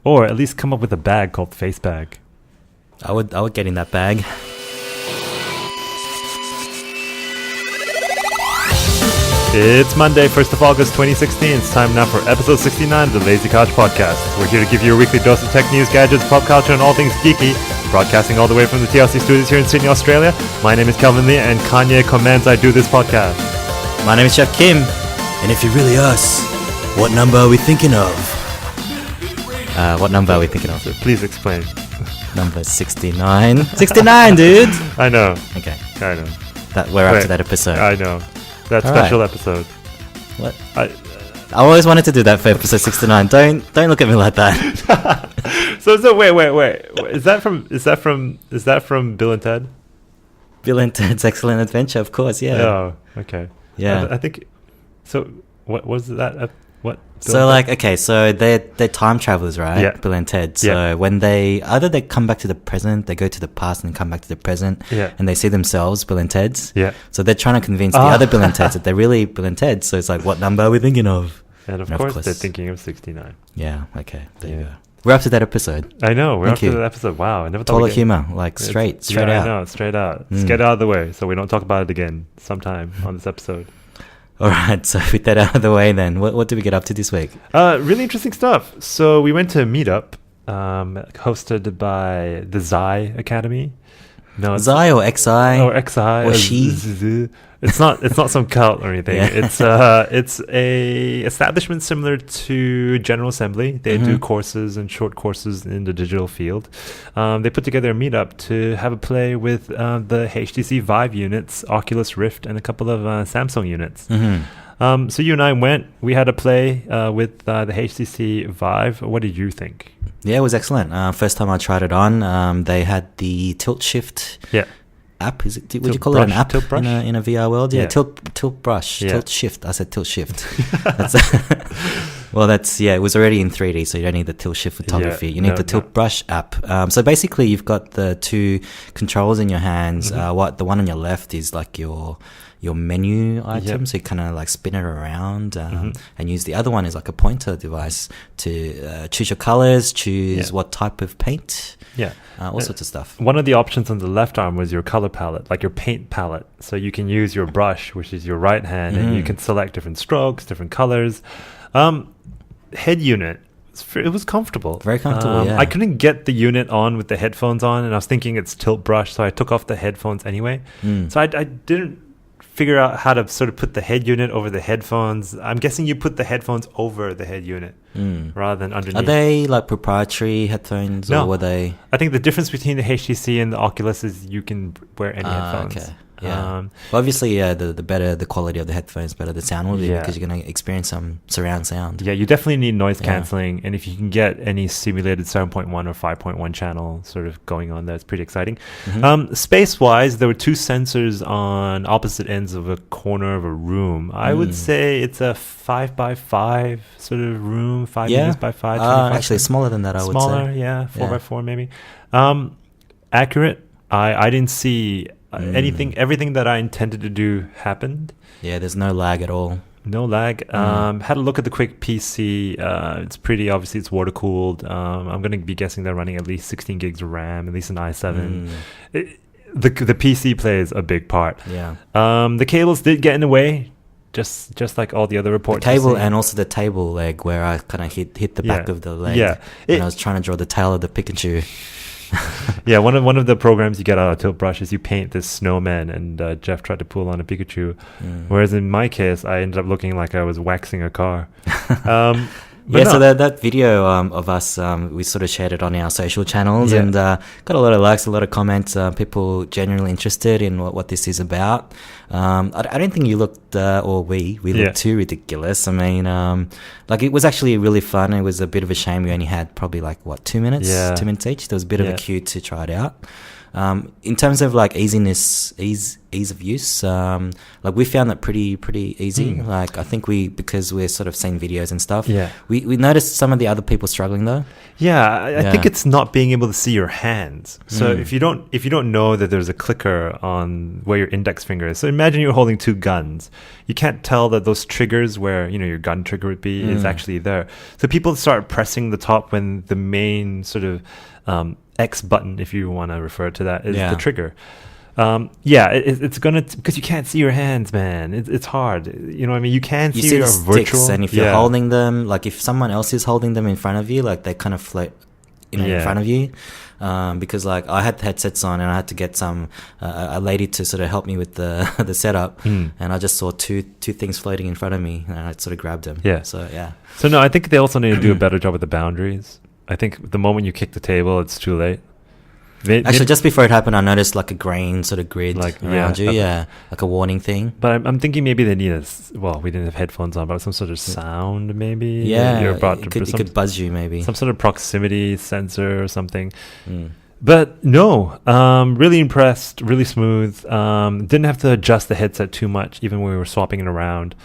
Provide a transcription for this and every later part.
or at least come up with a bag called Facebag. I would get in that bag. It's Monday, 1st of August 2016. It's time now for episode 69 of the Lazy Couch Podcast. We're here to give you a weekly dose of tech news, gadgets, pop culture, and all things geeky. Broadcasting all the way from the TLC studios here in Sydney, Australia. My name is Calvin Lee, and Kanye commands I do this podcast. My name is Chef Kim. And if you're really us, what number are we thinking of? What number are we thinking of? So please explain. Number 69. 69, dude! I know. Okay. I know. We're up to that episode. I know. That All special right. episode. What? I always wanted to do that for episode 69. Don't look at me like that. So wait. Is that from Bill and Ted? Bill and Ted's Excellent Adventure, of course. Yeah. Oh, okay. Yeah. I think. So what was that? What? So so they're time travelers, right? Yeah. Bill and Ted. So when they come back to the present, they go to the past and come back to the present, and they see themselves, Bill and Ted's. Yeah. So they're trying to convince the other Bill and Ted's that they're really Bill and Ted. So it's like, what number are we thinking of? And of course they're thinking of 69. Yeah. Okay. There you go. We're up to that episode. I know. We're Thank up you. to that episode. Wow. I never thought. Toilet humor, like straight out. I know, straight out. Let's get it out of the way so we don't talk about it again sometime on this episode. All right, so with that out of the way then, what did we get up to this week? Really interesting stuff. So we went to a meetup hosted by the Xi Academy. No, Xi or XI? Or XI. Or she? It's not some cult or anything. Yeah. It's a establishment similar to General Assembly. They do courses and short courses in the digital field. They put together a meetup to have a play with the HTC Vive units, Oculus Rift, and a couple of Samsung units. So you and I went. We had a play with the HTC Vive. What did you think? Yeah, it was excellent. First time I tried it on, they had the tilt shift app. Is it? Would you call it an app in a VR world? Yeah, tilt brush, tilt shift. I said tilt shift. It was already in 3D, so you don't need the tilt shift photography. You need the tilt brush app. So basically, you've got the two controls in your hands. The one on your left is like your menu item, so you kind of like spin it around and use the other one as like a pointer device to choose your colors, choose what type of paint, all sorts of stuff. One of the options on the left arm was your color palette, like your paint palette. So you can use your brush, which is your right hand, and you can select different strokes, different colors. Head unit. It was comfortable. Very comfortable, I couldn't get the unit on with the headphones on, and I was thinking it's tilt brush, so I took off the headphones anyway. So I didn't figure out how to sort of put the head unit over the headphones. I'm guessing you put the headphones over the head unit rather than underneath. Are they like proprietary headphones or were they? I think the difference between the HTC and the Oculus is you can wear any headphones. Okay. Yeah. Well, obviously, the better the quality of the headphones, better the sound will be because you're going to experience some surround sound. Yeah, you definitely need noise cancelling. And if you can get any simulated 7.1 or 5.1 channel sort of going on there, it's pretty exciting. Space-wise, there were two sensors on opposite ends of a corner of a room. I would say it's a 5x5 sort of room, 5 meters by 5. Actually, smaller than that, I would say. Smaller, 4x4 maybe. Accurate. I didn't see... everything that I intended to do happened. Yeah, there's no lag at all. No lag. Had a look at the quick PC. It's pretty, obviously it's water cooled. I'm going to be guessing they're running at least 16 gigs of RAM, at least an i7. The PC plays a big part. Yeah. The cables did get in the way, just like all the other reports. The cable and also the table leg where I kind of hit the back of the leg when I was trying to draw the tail of the Pikachu. Yeah, one of the programs you get out of Tilt Brush is you paint this snowman, and Jeff tried to pull on a Pikachu, whereas in my case, I ended up looking like I was waxing a car. So that video of us, we sort of shared it on our social channels and got a lot of likes, a lot of comments, people genuinely interested in what this is about. I don't think you looked, or we looked too ridiculous. I mean, it was actually really fun. It was a bit of a shame we only had probably 2 minutes? 2 minutes each. There was a bit of a queue to try it out. In terms of like ease of use, like we found that pretty easy. Like I think because we're sort of seeing videos and stuff. Yeah. We noticed some of the other people struggling though. Yeah, I think it's not being able to see your hands. So if you don't know that there's a clicker on where your index finger is. So imagine you're holding two guns. You can't tell that those triggers where, your gun trigger would be is actually there. So people start pressing the top when the main sort of X button, if you want to refer to that, is the trigger. It's gonna because you can't see your hands, man. It's hard. You know what I mean? You can see your the virtual sticks, and if you're holding them, like if someone else is holding them in front of you, like they kind of float, in front of you. Because like I had headsets on and I had to get a lady to sort of help me with the the setup, and I just saw two things floating in front of me, and I sort of grabbed them. Yeah. So no, I think they also need to do a better job with the boundaries. I think the moment you kick the table, it's too late. Actually, just before it happened, I noticed like a grain sort of grid around you. Yeah, like a warning thing. But I'm thinking maybe they need we didn't have headphones on, but some sort of sound maybe. Yeah, it could buzz you maybe. Some sort of proximity sensor or something. But no, really impressed, really smooth. Didn't have to adjust the headset too much, even when we were swapping it around.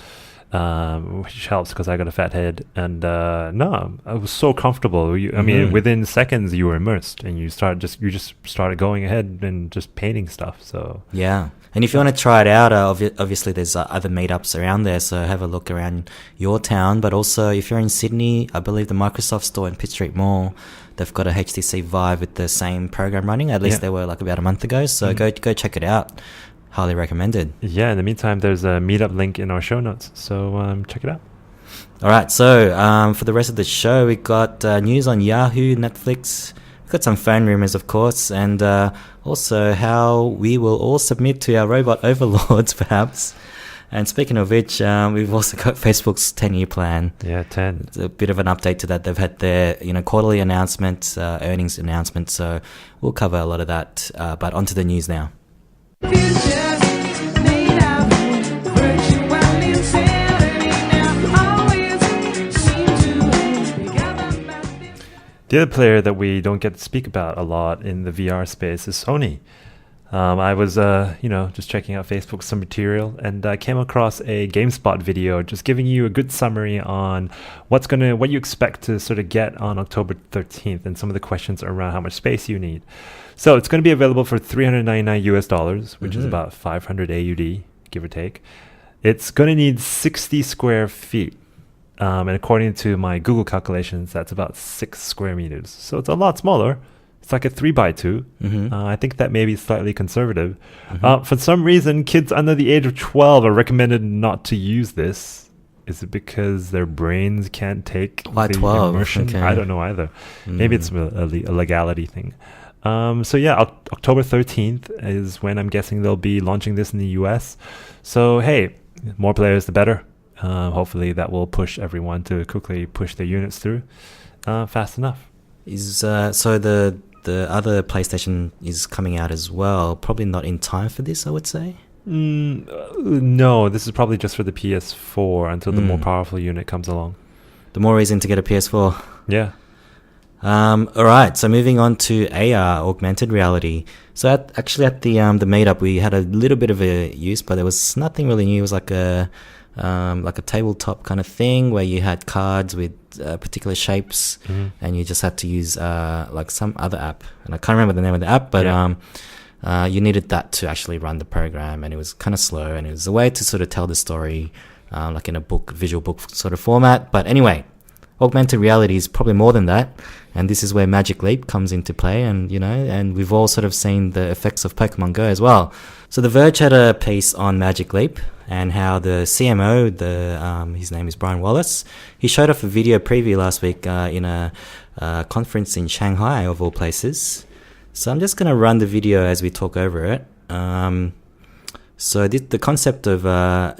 Which helps because I got a fat head, and I was so comfortable. I mean, within seconds you were immersed, and you just started going ahead and just painting stuff. So yeah, and if you want to try it out, obviously there's other meetups around there, so have a look around your town. But also, if you're in Sydney, I believe the Microsoft store in Pitt Street Mall, they've got a HTC Vive with the same program running. At least they were like about a month ago. So go check it out. Highly recommended. Yeah, in the meantime, there's a meetup link in our show notes, so check it out. All right, so for the rest of the show, we got news on Yahoo, Netflix. We've got some phone rumors, of course, and also how we will all submit to our robot overlords, perhaps. And speaking of which, we've also got Facebook's 10-year plan. Yeah, 10. It's a bit of an update to that. They've had their quarterly announcements, earnings announcements, so we'll cover a lot of that. But onto the news now. The other player that we don't get to speak about a lot in the VR space is Sony. I was, just checking out Facebook, some material, and I came across a GameSpot video just giving you a good summary on what you expect to sort of get on October 13th and some of the questions around how much space you need. So it's going to be available for $399, which is about 500 AUD, give or take. It's going to need 60 square feet. And according to my Google calculations, that's about 6 square meters. So it's a lot smaller. It's like a 3x2. I think that may be slightly conservative. For some reason, kids under the age of 12 are recommended not to use this. Is it because their brains can't take Why the 12? immersion? Okay. I don't know either. Maybe it's a legality thing. October 13th is when I'm guessing they'll be launching this in the US. So, hey, more players, the better. Hopefully that will push everyone to quickly push their units through fast enough. So the other PlayStation is coming out as well. Probably not in time for this, I would say. No, this is probably just for the PS4 until the more powerful unit comes along. The more reason to get a PS4. Yeah. All right, so moving on to AR, augmented reality. So at the meetup, we had a little bit of a use, but there was nothing really new. It was like a tabletop kind of thing where you had cards with particular shapes, and you just had to use like some other app, and I can't remember the name of the app, but you needed that to actually run the program, and it was kind of slow, and it was a way to sort of tell the story like in a visual book sort of format. But anyway, augmented reality is probably more than that, and this is where Magic Leap comes into play, and and we've all sort of seen the effects of Pokemon Go as well. So The Verge had a piece on Magic Leap and how the CMO, his name is Brian Wallace, he showed off a video preview last week in a conference in Shanghai, of all places. So I'm just going to run the video as we talk over it. So the concept of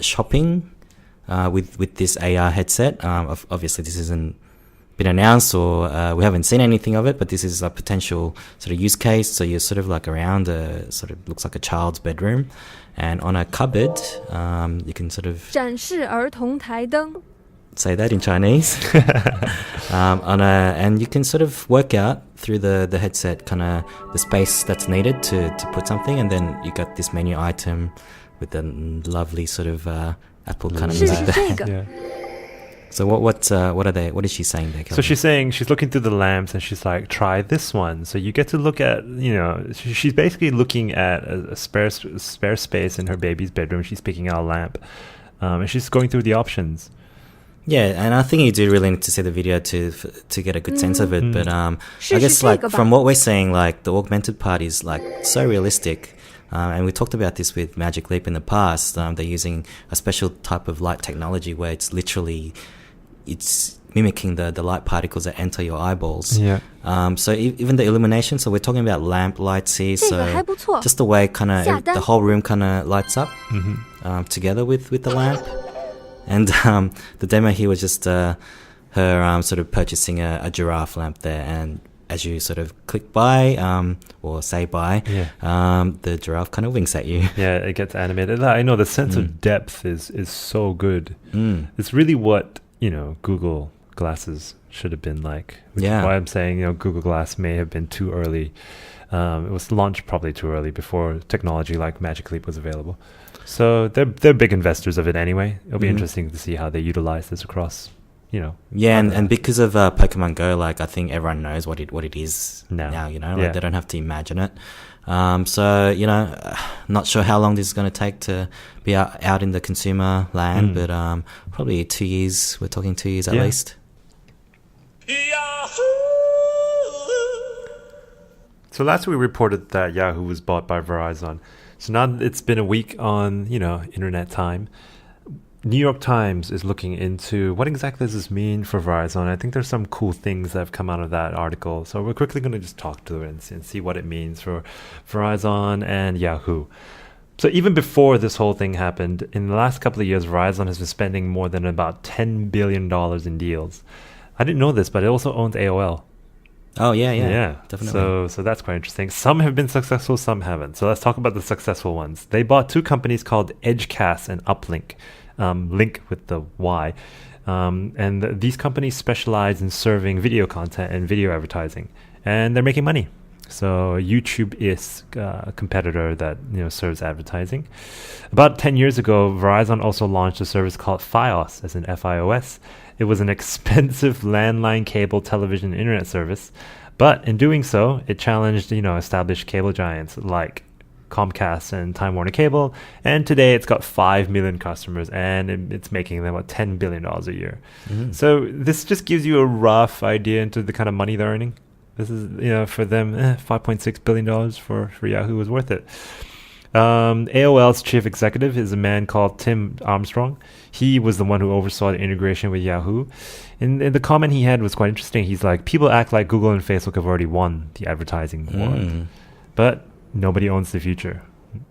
shopping with this AR headset, obviously this hasn't been announced, or we haven't seen anything of it, but this is a potential sort of use case. So you're sort of like around sort of looks like a child's bedroom, and on a cupboard you can sort of 展示儿童台灯 say that in Chinese. And you can sort of work out through the headset kind of the space that's needed to put something, and then you got this menu item with the lovely sort of Apple kind of music there. Yeah. So what are they? What is she saying there, Kelvin? So she's saying she's looking through the lamps and she's like, try this one. So you get to look at, she's basically looking at a spare space in her baby's bedroom. She's picking out a lamp, and she's going through the options. Yeah, and I think you do really need to see the video to get a good sense of it. But I guess like from what we're seeing, like the augmented part is like so realistic. And we talked about this with Magic Leap in the past. They're using a special type of light technology where it's mimicking the light particles that enter your eyeballs. Yeah. So even the illumination, so we're talking about lamp lights here. So just the way kind of the whole room kind of lights up together with the lamp. And the demo here was just her sort of purchasing a giraffe lamp there, and as you sort of click buy or say buy, the giraffe kind of winks at you. Yeah, it gets animated. I know the sense of depth is so good. It's really what Google Glasses should have been like. Which is why I'm saying Google Glass may have been too early. It was launched probably too early before technology like Magic Leap was available. So they're big investors of it anyway. It'll be interesting to see how they utilize this across, Yeah, and because of Pokemon Go, like I think everyone knows what it is now. Like they don't have to imagine it. So not sure how long this is going to take to be out in the consumer land, but probably 2 years. We're talking 2 years at least. So last week we reported that Yahoo was bought by Verizon. So now it's been a week on, internet time. New York Times is looking into what exactly does this mean for Verizon. I think there's some cool things that have come out of that article. So we're quickly going to just talk to it and see what it means for Verizon and Yahoo. So even before this whole thing happened, in the last couple of years, Verizon has been spending more than about $10 billion in deals. I didn't know this, but it also owns AOL. Oh, yeah, definitely. So that's quite interesting. Some have been successful, some haven't. So let's talk about the successful ones. They bought two companies called Edgecast and Uplink, link with the Y. And these companies specialize in serving video content and video advertising. And they're making money. So YouTube is a competitor that serves advertising. About 10 years ago, Verizon also launched a service called Fios, as in FIOS. It was an expensive landline cable television internet service, but in doing so, it challenged established cable giants like Comcast and Time Warner Cable. And today, it's got 5 million customers, and it's making them about $10 billion a year. So this just gives you a rough idea into the kind of money they're earning. This is, for them, $5.6 billion for Yahoo is worth it. AOL's chief executive is a man called Tim Armstrong. He was the one who oversaw the integration with Yahoo. And the comment he had was quite interesting. He's like, people act like Google and Facebook have already won the advertising war. But nobody owns the future.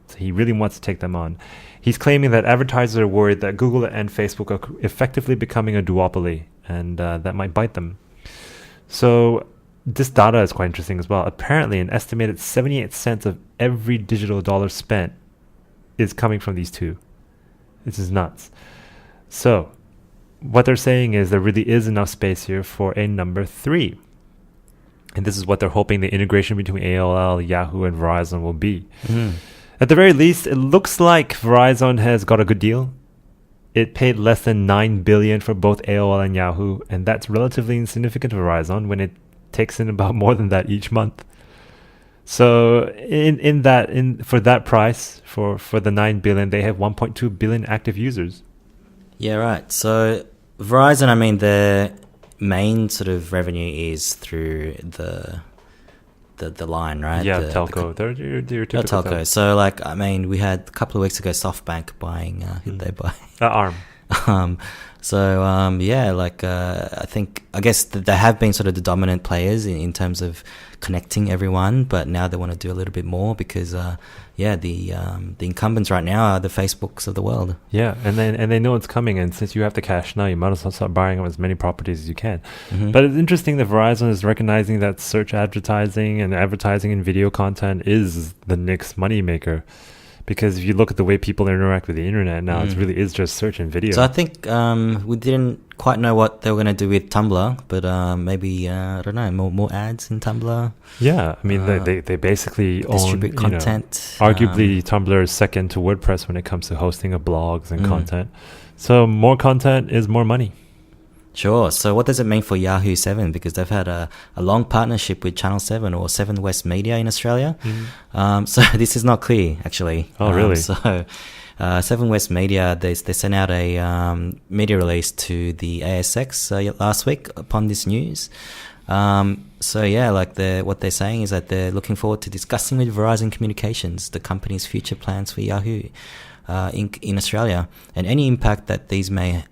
So he really wants to take them on. He's claiming that advertisers are worried that Google and Facebook are effectively becoming a duopoly, and that might bite them. So this data is quite interesting as well. Apparently, an estimated 78 cents of every digital dollar spent is coming from these two. This is nuts. So, what they're saying is there really is enough space here for a number 3. And this is what they're hoping the integration between AOL, Yahoo, and Verizon will be. At the very least, it looks like Verizon has got a good deal. It paid less than $9 billion for both AOL and Yahoo, and that's relatively insignificant to Verizon when it takes in about more than that each month. So for that price, for the $9 billion, they have 1.2 billion active users. Yeah, right. So Verizon, I mean, their main sort of revenue is through the line, right? Yeah, telco. They're your typical telco. So, like, I mean, we had a couple of weeks ago SoftBank buying, who did they buy? Arm. I guess they have been sort of the dominant players in terms of connecting everyone, but now they want to do a little bit more because, the incumbents right now are the Facebooks of the world. Yeah, and they know it's coming, and since you have the cash now, you might as well start buying up as many properties as you can. But it's interesting that Verizon is recognizing that search advertising and advertising in video content is the next moneymaker. Because if you look at the way people interact with the internet now, it really is just search and video. So I think we didn't quite know what they were going to do with Tumblr, but maybe, I don't know, more ads in Tumblr. Yeah, I mean, they basically distribute own content. Arguably, Tumblr is second to WordPress when it comes to hosting of blogs and content. So more content is more money. Sure. So what does it mean for Yahoo 7? Because they've had a long partnership with Channel 7 or 7 West Media in Australia. So this is not clear, actually. Oh, really? So 7 West Media, they sent out a media release to the ASX last week upon this news. So yeah, like what they're saying is that they're looking forward to discussing with Verizon Communications the company's future plans for Yahoo in Australia and any impact that these may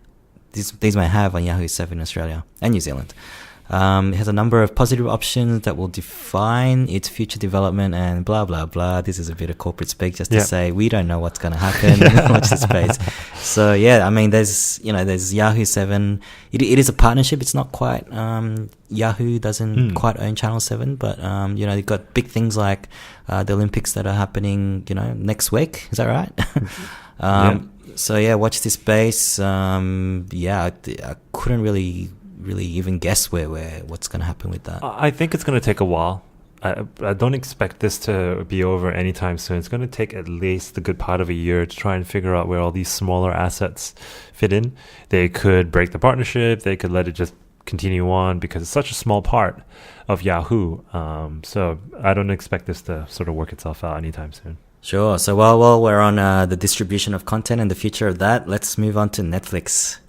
have on Yahoo 7 in Australia and New Zealand. It has a number of positive options that will define its future development and blah, blah, blah. This is a bit of corporate speak just to say we don't know what's going to happen. Watch this space. So, yeah, I mean, there's Yahoo 7. It is a partnership. It's not quite... Yahoo doesn't quite own Channel 7, but, you've got big things like the Olympics that are happening, next week. Is that right? So, yeah, watch this space. I couldn't really even guess what's going to happen with that. I think it's going to take a while. I don't expect this to be over anytime soon. It's going to take at least a good part of a year to try and figure out where all these smaller assets fit in. They could break the partnership. They could let it just continue on because it's such a small part of Yahoo. So I don't expect this to sort of work itself out anytime soon. Sure. So while we're on the distribution of content and the future of that, let's move on to Netflix,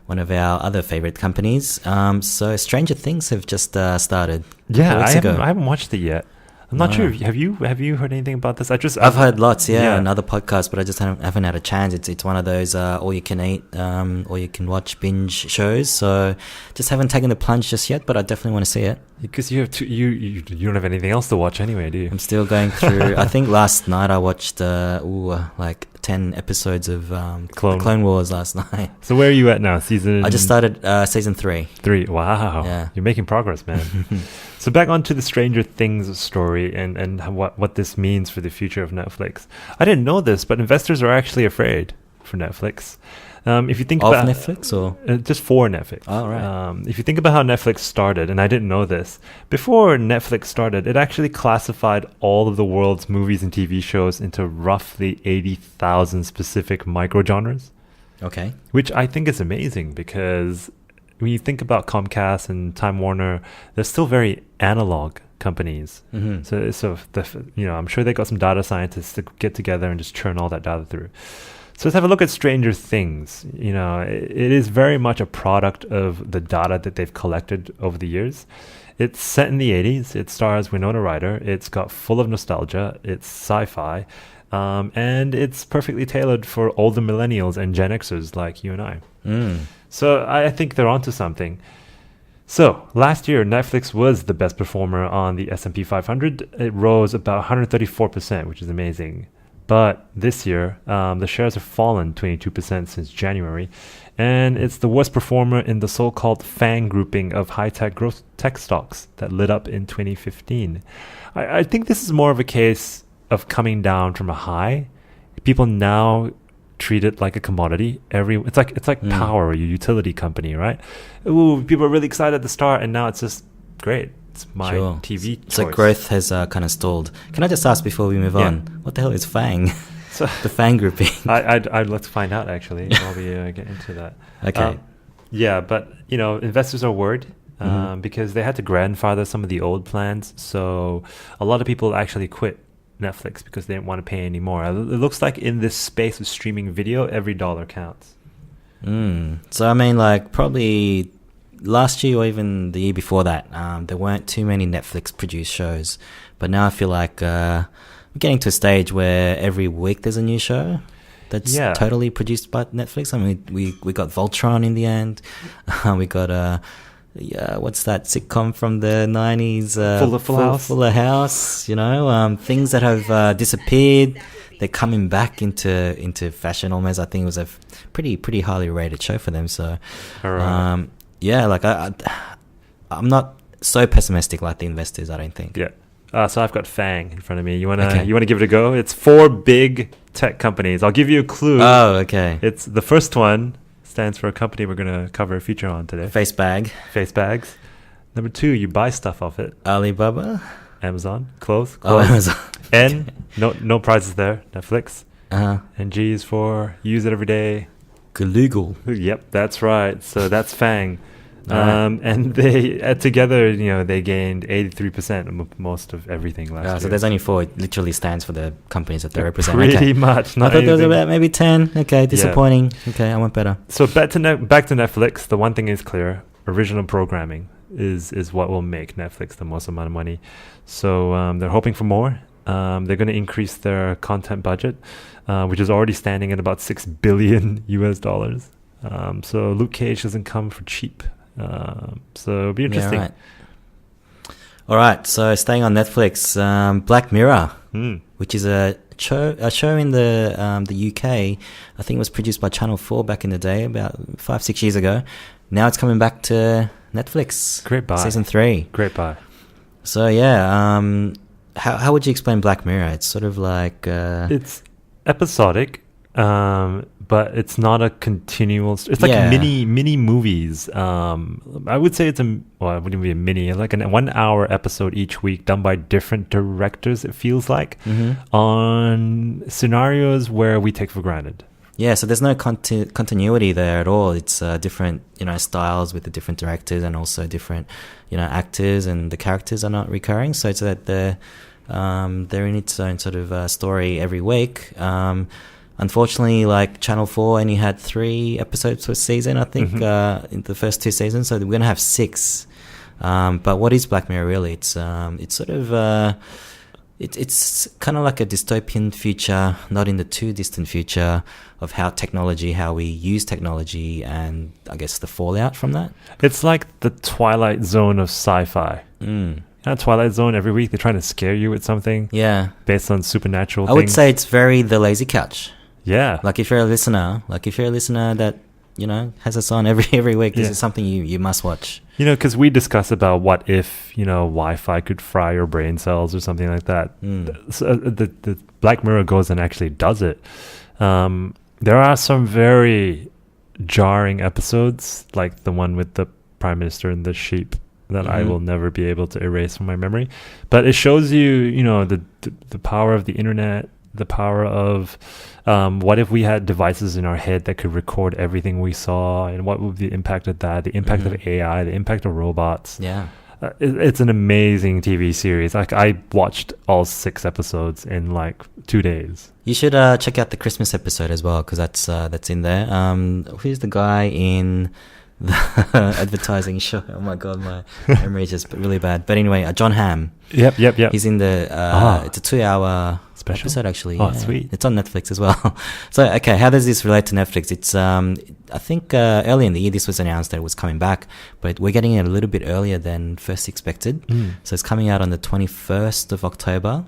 one of our other favorite companies. So Stranger Things have just started. Yeah, I haven't watched it yet. I'm not sure. Have you heard anything about this? I've heard lots, on other podcasts, but I just haven't had a chance. It's one of those all you can eat, all you can watch binge shows. So just haven't taken the plunge just yet, but I definitely want to see it. Because you don't have anything else to watch anyway, do you? I'm still going through. I think last night I watched like 10 episodes of Clone Wars last night. So where are you at now? I just started season 3. 3. Wow. Yeah. You're making progress, man. So back onto the Stranger Things story and what this means for the future of Netflix. I didn't know this, but investors are actually afraid for Netflix. If you think about Netflix or just for Netflix. Oh, right. If you think about how Netflix started, and I didn't know this, before Netflix started, it actually classified all of the world's movies and TV shows into roughly 80,000 specific microgenres. Okay. Which I think is amazing because when you think about Comcast and Time Warner, they're still very analog companies. So I'm sure they got some data scientists to get together and just churn all that data through. So let's have a look at Stranger Things. It is very much a product of the data that they've collected over the years. It's set in the 80s. It stars Winona Ryder. It's got full of nostalgia. It's sci-fi. And it's perfectly tailored for older millennials and Gen Xers like you and I. So I think they're onto something. So last year, Netflix was the best performer on the S&P 500. It rose about 134%, which is amazing. But this year, the shares have fallen 22% since January, and it's the worst performer in the so-called FANG grouping of high-tech growth tech stocks that lit up in 2015. I think this is more of a case of coming down from a high. People now treat it like a commodity. It's like power, your utility company, right? Ooh, people are really excited at the start, and now it's just great. It's my TV choice. So growth has kind of stalled. Can I just ask before we move on, what the hell is FANG? So the FANG grouping. I'd like to find out, actually, while we get into that. Okay. But, investors are worried because they had to grandfather some of the old plans. So a lot of people actually quit Netflix because they didn't want to pay anymore. It looks like in this space of streaming video, every dollar counts. So, I mean, like, probably last year or even the year before that, there weren't too many Netflix-produced shows. But now I feel like we're getting to a stage where every week there's a new show that's totally produced by Netflix. I mean, we got Voltron in the end. We got, what's that sitcom from the 90s? Fuller House, things that have disappeared. They're coming back into fashion almost. I think it was a pretty highly rated show for them. So, Right. like I'm not so pessimistic like the investors, I don't think. Yeah. So I've got Fang in front of me. You wanna give it a go? It's 4 big tech companies. I'll give you a clue. Oh, okay. It's the first one stands for a company we're gonna cover a feature on today. Facebag. Facebags. Number 2, you buy stuff off it. Alibaba. Amazon. Clothes. Oh, Amazon. N. No prizes there. Netflix. Uh-huh. And G is for use it every day. Google. Yep, that's right. So that's Fang. Right. And they together, they gained 83% of most of everything last year. So there's only 4. It literally stands for the companies that they represent. Pretty much. I thought there was about maybe 10. Okay, disappointing. Yeah. Okay, I want better. So back to Netflix. The one thing is clear: original programming is what will make Netflix the most amount of money. So they're hoping for more. They're going to increase their content budget, which is already standing at about $6 billion US. So Luke Cage doesn't come for cheap. So it'll be interesting. Yeah, right. All right, so staying on Netflix, Black Mirror, which is a show in the UK. I think it was produced by Channel 4 back in the day, about 5-6 years ago. Now it's coming back to Netflix. Great buy. Season 3. Great buy. So yeah, how would you explain Black Mirror? It's sort of like it's episodic. But it's not a continual. It's like mini movies. I would say it wouldn't be a mini. Like a 1 hour episode each week, done by different directors. It feels like on scenarios where we take for granted. Yeah, so there's no continuity there at all. It's different, styles with the different directors and also different, actors, and the characters are not recurring. So it's that they're in its own sort of story every week. Unfortunately, like Channel 4 only had 3 episodes per season, I think, in the first 2 seasons. So we're going to have 6. But what is Black Mirror really? It's sort of it's kind of like a dystopian future, not in the too distant future, of how we use technology, and I guess the fallout from that. It's like the Twilight Zone of sci-fi. Twilight Zone, every week they're trying to scare you with something. Yeah. Based on supernatural things. I would say it's very The Lazy Couch. Yeah. Like if you're a listener that, has us on every week, this is something you must watch. Because we discuss about what if, Wi-Fi could fry your brain cells or something like that. So the Black Mirror goes and actually does it. There are some very jarring episodes, like the one with the Prime Minister and the sheep, that I will never be able to erase from my memory. But it shows you, the power of the internet, the power of what if we had devices in our head that could record everything we saw, and what would be the impact of that, the impact of AI, the impact of robots. Yeah. It's an amazing TV series. Like, I watched all 6 episodes in like 2 days. You should check out the Christmas episode as well, because that's in there. Who's the guy in the advertising show? Oh my god, my memory is just really bad. But anyway, John Hamm. Yep. He's in the it's a 2-hour special episode, actually. Oh, sweet. It's on Netflix as well. So, okay, how does this relate to Netflix? It's I think early in the year this was announced that it was coming back, but we're getting it a little bit earlier than first expected. So it's coming out on the 21st of October.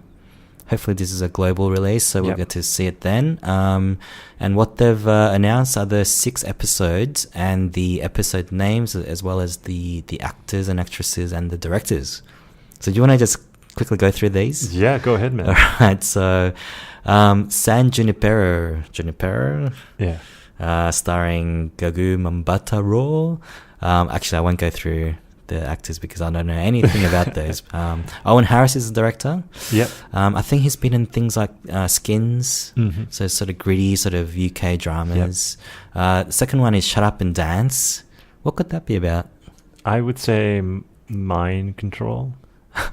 Hopefully this is a global release, so we'll get to see it then. And what they've announced are the 6 episodes and the episode names, as well as the actors and actresses and the directors. So do you want to just quickly go through these? Yeah, go ahead, man. All right, so San Junipero. Yeah. Starring Gagu Mambataro. Actually, I won't go through the actors because I don't know anything about those. Owen Harris is the director. Yep. I think he's been in things like Skins, so sort of gritty, sort of UK dramas. Yep. The second one is Shut Up and Dance. What could that be about? I would say mind control.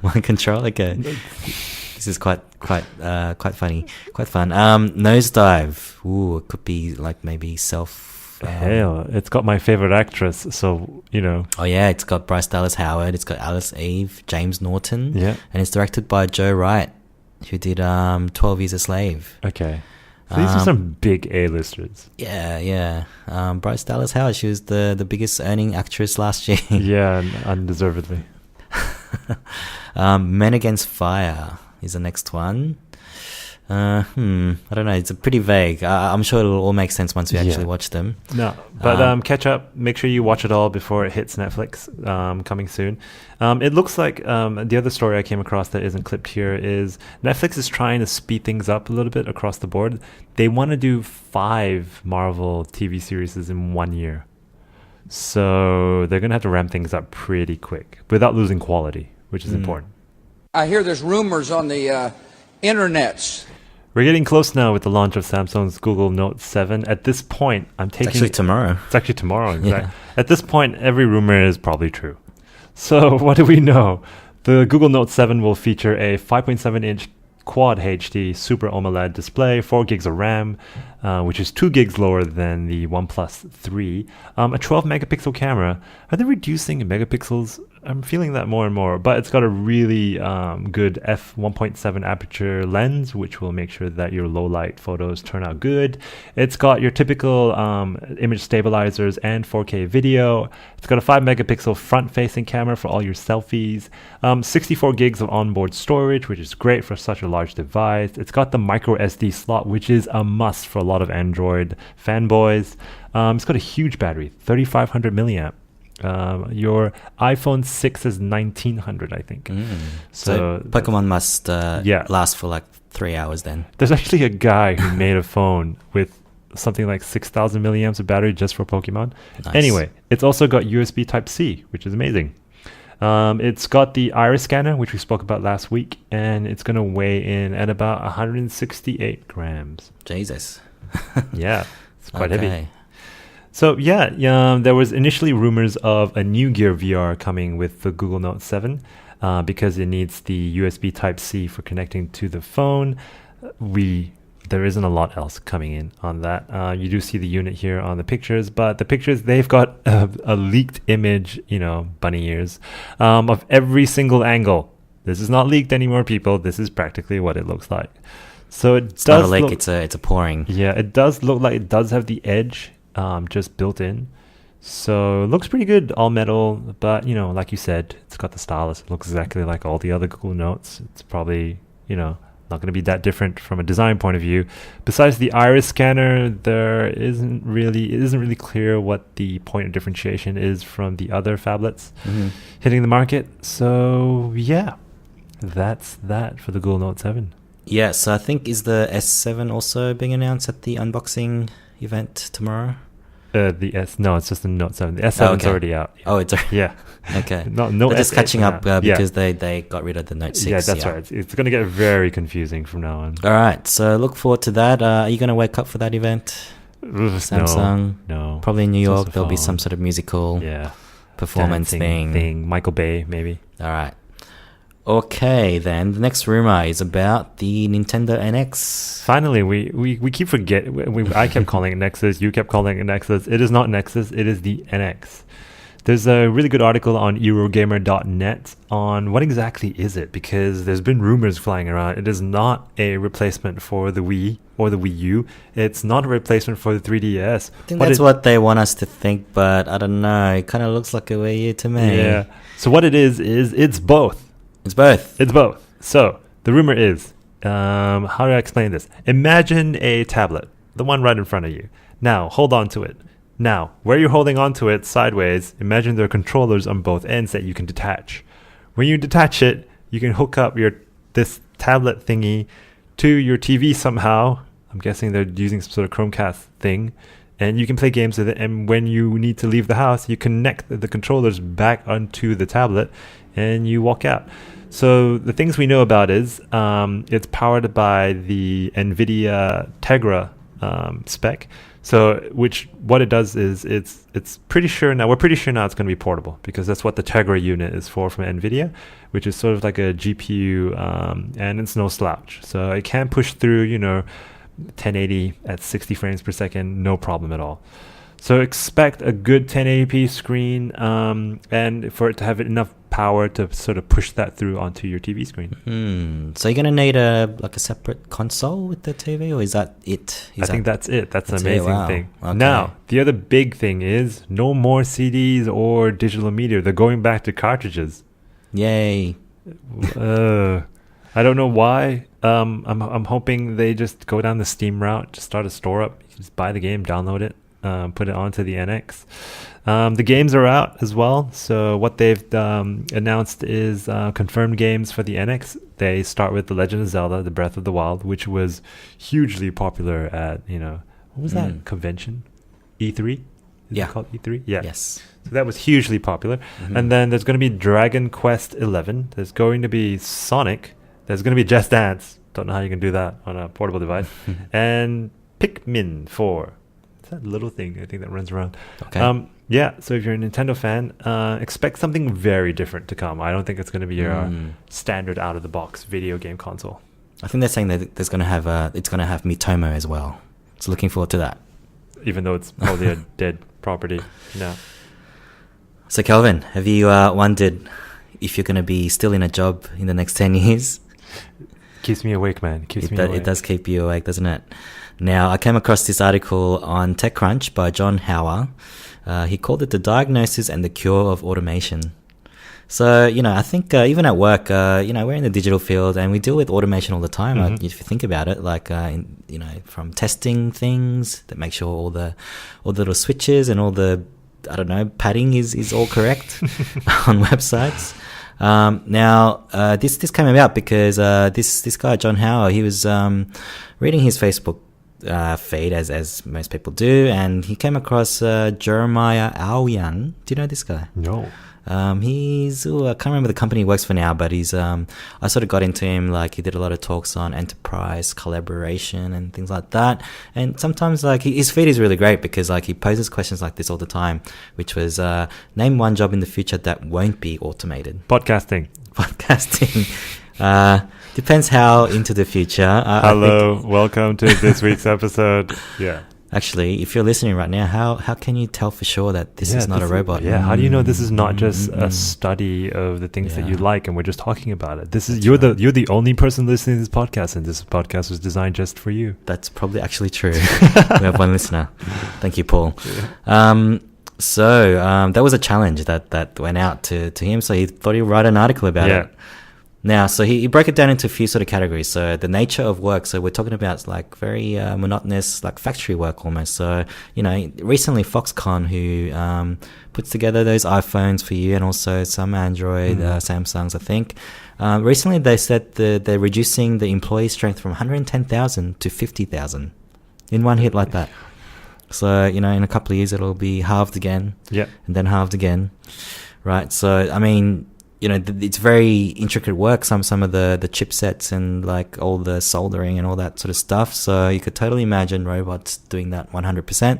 Mind control. Okay. This is quite funny, quite fun. Nosedive. Ooh, it could be like maybe self. Hell, it's got my favorite actress, so Oh yeah, it's got Bryce Dallas Howard, it's got Alice Eve, James Norton, yeah, and it's directed by Joe Wright, who did 12 Years a Slave. Okay, so these are some big A-listers. Yeah. Bryce Dallas Howard, she was the biggest earning actress last year. Yeah, undeservedly. Men Against Fire is the next one. I don't know. It's pretty vague. I'm sure it'll all make sense once we actually watch them. No, but catch up. Make sure you watch it all before it hits Netflix. Coming soon. It looks like the other story I came across that isn't clipped here is Netflix is trying to speed things up a little bit across the board. They want to do 5 Marvel TV series in 1 year. So they're going to have to ramp things up pretty quick without losing quality, which is important. I hear there's rumors on the internets. We're getting close now with the launch of Samsung's Google Note 7. At this point, It's actually tomorrow. It's actually tomorrow, exactly. Yeah. At this point, every rumor is probably true. So what do we know? The Google Note 7 will feature a 5.7-inch Quad HD Super AMOLED display, 4 gigs of RAM, which is 2 gigs lower than the OnePlus 3, a 12 megapixel camera. Are they reducing in megapixels? I'm feeling that more and more, but it's got a really good f1.7 aperture lens, which will make sure that your low light photos turn out good. It's got your typical image stabilizers and 4K video. It's got a 5 megapixel front facing camera for all your selfies, 64 gigs of onboard storage, which is great for such a large device. It's got the micro SD slot, which is a must for a lot of Android fanboys. It's got a huge battery, 3500 milliamp. Your iPhone 6 is 1900, I think. So Pokemon must last for like 3 hours then. There's actually a guy who made a phone with something like 6000 milliamps of battery just for Pokemon. Nice. Anyway, it's also got USB Type-C, which is amazing. It's got the iris scanner, which we spoke about last week, and it's going to weigh in at about 168 grams. Jesus. Yeah, it's quite heavy. So there was initially rumors of a new Gear VR coming with the Google Note 7 because it needs the USB Type-C for connecting to the phone. There isn't a lot else coming in on that. You do see the unit here on the pictures, but the pictures, they've got a leaked image, bunny ears, of every single angle. This is not leaked anymore, people. This is practically what it looks like. So it's not a leak, it's a pouring. Yeah, it does look like it does have the edge just built in. So it looks pretty good, all metal, but like you said, it's got the stylus. It looks exactly like all the other Google Notes. It's probably, not going to be that different from a design point of view. Besides the iris scanner, it isn't really clear what the point of differentiation is from the other phablets hitting the market. So yeah, that's that for the Google Note 7. Yeah, so I think is the S7 also being announced at the unboxing event tomorrow? It's just the Note 7. The S7's already out. Oh, it's already... Yeah. Okay. No, they're just catching up because they got rid of the Note 6. Yeah, that's right. It's going to get very confusing from now on. All right, so look forward to that. Are you going to wake up for that event? Samsung? No. Probably in New York. There'll be some sort of musical performance thing. Michael Bay, maybe. All right. Okay, then the next rumor is about the Nintendo NX. Finally, we keep forgetting. I kept calling it Nexus. You kept calling it Nexus. It is not Nexus. It is the NX. There's a really good article on Eurogamer.net on what exactly is it, because there's been rumors flying around. It is not a replacement for the Wii or the Wii U. It's not a replacement for the 3DS. I think that's what they want us to think, but I don't know. It kind of looks like a Wii U to me. Yeah. So what it is it's both. It's both. It's both. So the rumor is, how do I explain this? Imagine a tablet, the one right in front of you. Now, hold on to it. Now, where you're holding on to it sideways, imagine there are controllers on both ends that you can detach. When you detach it, you can hook up this tablet thingy to your TV somehow. I'm guessing they're using some sort of Chromecast thing. And you can play games with it. And when you need to leave the house, you connect the controllers back onto the tablet and you walk out. So the things we know about is it's powered by the NVIDIA Tegra spec. So what it does is it's pretty sure now, we're pretty sure now it's going to be portable, because that's what the Tegra unit is for from NVIDIA, which is sort of like a GPU, and it's no slouch. So it can push through, 1080 at 60 frames per second, no problem at all. So expect a good 1080p screen, and for it to have enough power to sort of push that through onto your TV screen. So you're going to need a separate console with the TV, or is that it? I think that's it. That's an amazing thing. Okay. Now, the other big thing is no more CDs or digital media. They're going back to cartridges. Yay. I don't know why. I'm hoping they just go down the Steam route, just start a store up. You just buy the game, download it, put it onto the NX. The games are out as well. So what they've announced is confirmed games for the NX. They start with The Legend of Zelda: The Breath of the Wild, which was hugely popular at, what was that convention? E3? Is it called E3? Yeah. Yes. So that was hugely popular. And then there's going to be Dragon Quest 11. There's going to be Sonic. There's going to be Just Dance. Don't know how you can do that on a portable device. And Pikmin 4. It's that little thing, I think, that runs around. Okay. Yeah, so if you're a Nintendo fan, expect something very different to come. I don't think it's going to be your standard out-of-the-box video game console. I think they're saying that it's going to have Mitomo as well. So looking forward to that. Even though it's probably a dead property now. So Kelvin, have you wondered if you're going to be still in a job in the next 10 years? Keeps me awake, man. It does keep you awake, doesn't it? Now, I came across this article on TechCrunch by John Hauer. He called it The Diagnosis and the Cure of Automation. So, I think even at work, we're in the digital field and we deal with automation all the time. If you think about it, like, from testing things that make sure all the little switches and all the, padding is all correct on websites. Now, this came about because this guy, John Hauer, he was reading his Facebook feed, as most people do, and he came across Jeremiah Aoyan. Do you know this guy? No. He's I can't remember the company he works for now, but he's I sort of got into him, like he did a lot of talks on enterprise collaboration and things like that. And sometimes like his feed is really great because like he poses questions like this all the time, which was name one job in the future that won't be automated. Podcasting. Depends how into the future. Hello, welcome to this week's episode. Yeah. Actually, if you're listening right now, how can you tell for sure that this is not a robot? How do you know this is not just a study of the things that you like and we're just talking about it? You're the only person listening to this podcast, and this podcast was designed just for you. That's probably actually true. We have one listener. Thank you, Paul. Yeah. So that was a challenge that went out to him. So he thought he'd write an article about it. Now, so he broke it down into a few sort of categories. So the nature of work. So we're talking about like very monotonous, like factory work almost. So, recently Foxconn, who puts together those iPhones for you and also some Android, Samsungs, I think. Recently they said they're reducing the employee strength from 110,000 to 50,000 in one hit like that. So, in a couple of years it'll be halved again. Yeah. And then halved again. Right. So, I mean, it's very intricate work, some of the chipsets and like all the soldering and all that sort of stuff. So you could totally imagine robots doing that 100%.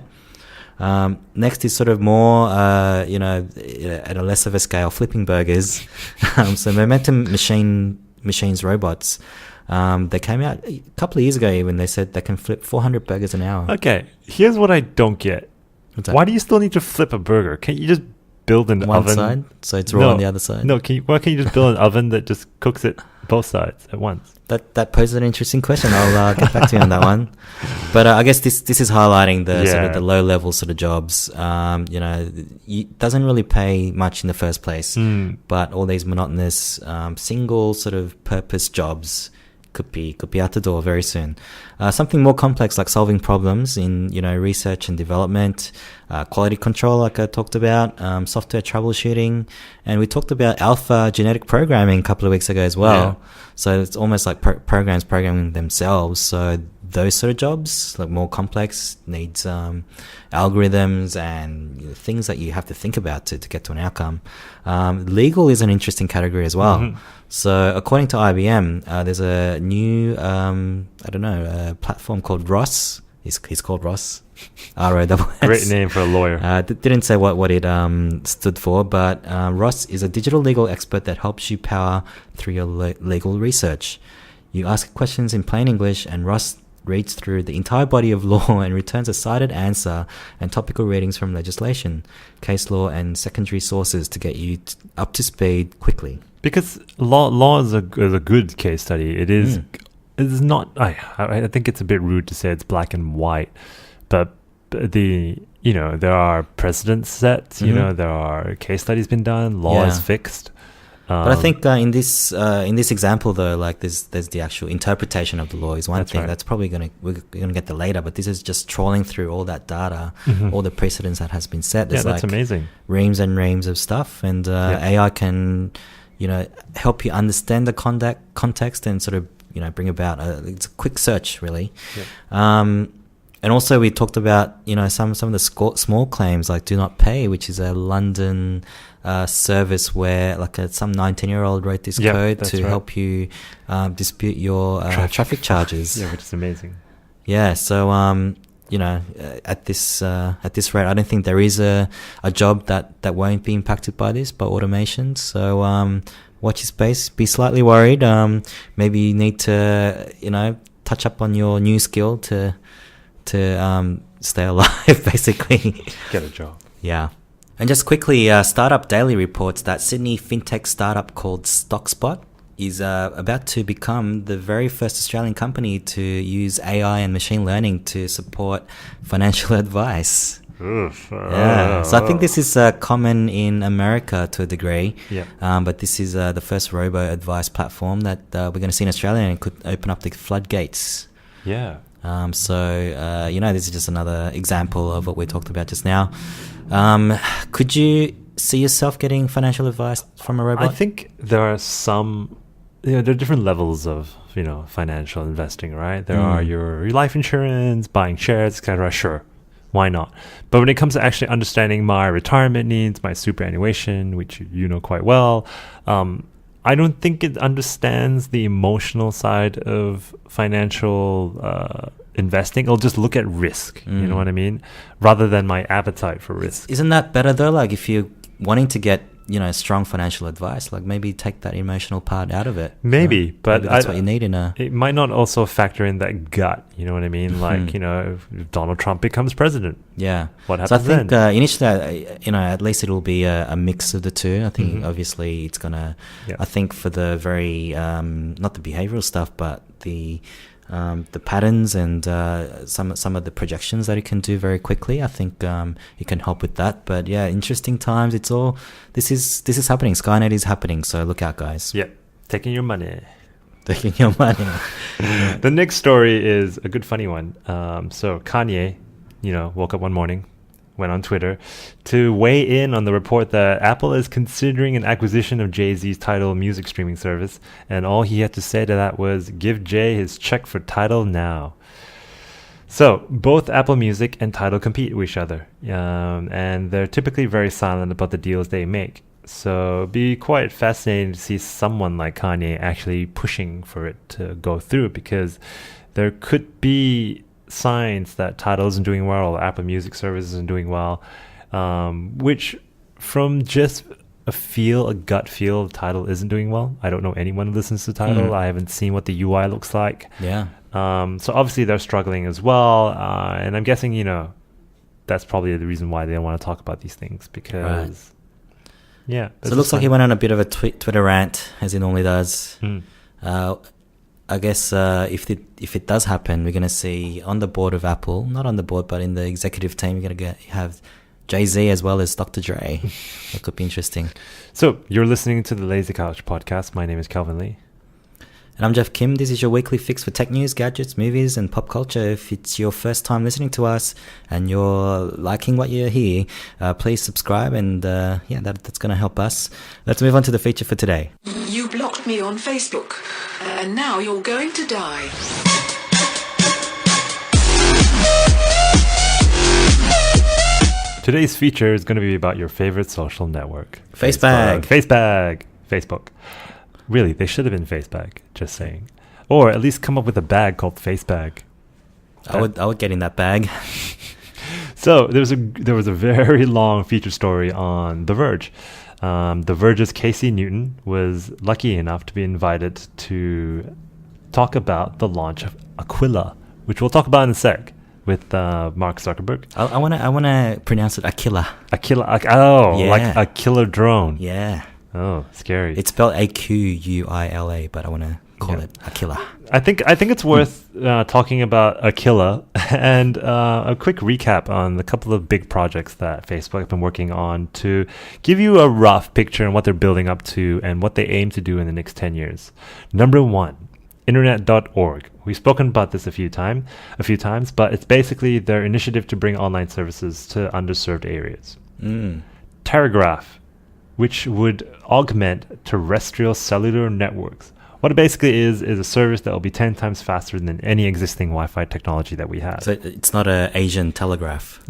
Next is sort of more, at a less of a scale, flipping burgers. So Momentum Machines robots, they came out a couple of years ago even. They said they can flip 400 burgers an hour. Okay, here's what I don't get. Why do you still need to flip a burger? Can't you just build an oven? One side, so it's raw on the other side. No, why can't you just build an oven that just cooks it both sides at once? That poses an interesting question. I'll get back to you on that one. But I guess this is highlighting the sort of the low level sort of jobs. It doesn't really pay much in the first place, but all these monotonous single sort of purpose jobs could be out the door very soon. Something more complex like solving problems in research and development, quality control like I talked about, software troubleshooting, and we talked about alpha genetic programming a couple of weeks ago as well. Yeah. So it's almost like programs programming themselves. So those sort of jobs, like more complex, needs algorithms and things that you have to think about to get to an outcome. Legal is an interesting category as well. So according to IBM, there's a new, platform called Ross. He's called Ross. ROSS. Great name for a lawyer. Didn't say what it stood for, but Ross is a digital legal expert that helps you power through your legal research. You ask questions in plain English, and Ross reads through the entire body of law and returns a cited answer and topical readings from legislation, case law, and secondary sources to get you up to speed quickly. Because law is a good case study. It is. It's not. I think it's a bit rude to say it's black and white, but there are precedents set. There are case studies been done. Law is fixed. But I think in this example though, like there's the actual interpretation of the law is one thing. Right. That's probably we're gonna get there later. But this is just trawling through all that data, all the precedents that has been set. There's that's amazing. Reams and reams of stuff, and AI can, help you understand the context and sort of bring about it's a quick search really. And also we talked about some of the small claims like do not pay, which is a London service where like some 19-year-old wrote this code to help you dispute your traffic charges. Yeah, which is amazing. Yeah, so at this rate, I don't think there is a job that won't be impacted by automation. So watch your space. Be slightly worried. Maybe you need to touch up on your new skill to stay alive, basically. Get a job. Yeah. And just quickly, Startup Daily reports that Sydney fintech startup called StockSpot is about to become the very first Australian company to use AI and machine learning to support financial advice. Yeah. So I think this is common in America to a degree. Yeah. But this is the first robo-advice platform that we're going to see in Australia, and it could open up the floodgates. Yeah. So this is just another example of what we talked about just now. Could you see yourself getting financial advice from a robot? I think there are some, there are different levels of, financial investing, right? There are your life insurance, buying shares, etc. Sure, why not? But when it comes to actually understanding my retirement needs, my superannuation, which you know quite well, I don't think it understands the emotional side of financial investing. It'll just look at risk, you know what I mean? Rather than my appetite for risk. Isn't that better though? Like if you're wanting to get, strong financial advice, like maybe take that emotional part out of it. Maybe, but maybe that's what you need in a... It might not also factor in that gut, you know what I mean? Like, if Donald Trump becomes president. Yeah. What happens then? So I think initially, at least it'll be a mix of the two. I think obviously it's going to... Yeah. I think for the very... not the behavioral stuff, but the patterns and some of the projections that it can do very quickly. I think it can help with that. But yeah, interesting times. It's all this is happening. Skynet is happening. So look out, guys. Yeah, taking your money. Taking your money. The next story is a good funny one. So Kanye, woke up one morning, went on Twitter to weigh in on the report that Apple is considering an acquisition of Jay-Z's Tidal music streaming service, and all he had to say to that was, give Jay his check for Tidal now. So both Apple Music and Tidal compete with each other, and they're typically very silent about the deals they make. So it'd be quite fascinating to see someone like Kanye actually pushing for it to go through, because there could be signs that Tidal isn't doing well, or Apple Music service isn't doing well, which from just a gut feel, Tidal isn't doing well. I don't know anyone who listens to Tidal. I haven't seen what the UI looks like. Yeah. So obviously they're struggling as well, and I'm guessing that's probably the reason why they don't want to talk about these things, because yeah. So it looks like he went on a bit of a Twitter rant, as he normally does. I guess if it does happen, we're going to see on the board of Apple, not on the board, but in the executive team, you're going to have Jay-Z as well as Dr. Dre. That could be interesting. So you're listening to the Lazy Couch podcast. My name is Calvin Lee. And I'm Jeff Kim. This is your weekly fix for tech news, gadgets, movies, and pop culture. If it's your first time listening to us and you're liking what you hear, please subscribe, and that's going to help us. Let's move on to the feature for today. You blocked me on Facebook, and now you're going to die. Today's feature is going to be about your favorite social network. Facebag. Facebook. Really, they should have been Facebag, just saying. Or at least come up with a bag called Facebag. I would get in that bag. So there was a very long feature story on The Verge. The Verge's Casey Newton was lucky enough to be invited to talk about the launch of Aquila, which we'll talk about in a sec, with Mark Zuckerberg. I wanna pronounce it Aquila. Aquila. Yeah. Like a killer drone. Yeah. Oh, scary. It's spelled Aquila, but I want to call it Aquila. I think it's worth talking about Aquila and a quick recap on the couple of big projects that Facebook have been working on to give you a rough picture on what they're building up to and what they aim to do in the next 10 years. Number one, internet.org. We've spoken about this a few times, but it's basically their initiative to bring online services to underserved areas. Telegraph, which would augment terrestrial cellular networks. What it basically is a service that will be 10 times faster than any existing Wi-Fi technology that we have. So it's not an Asian telegraph.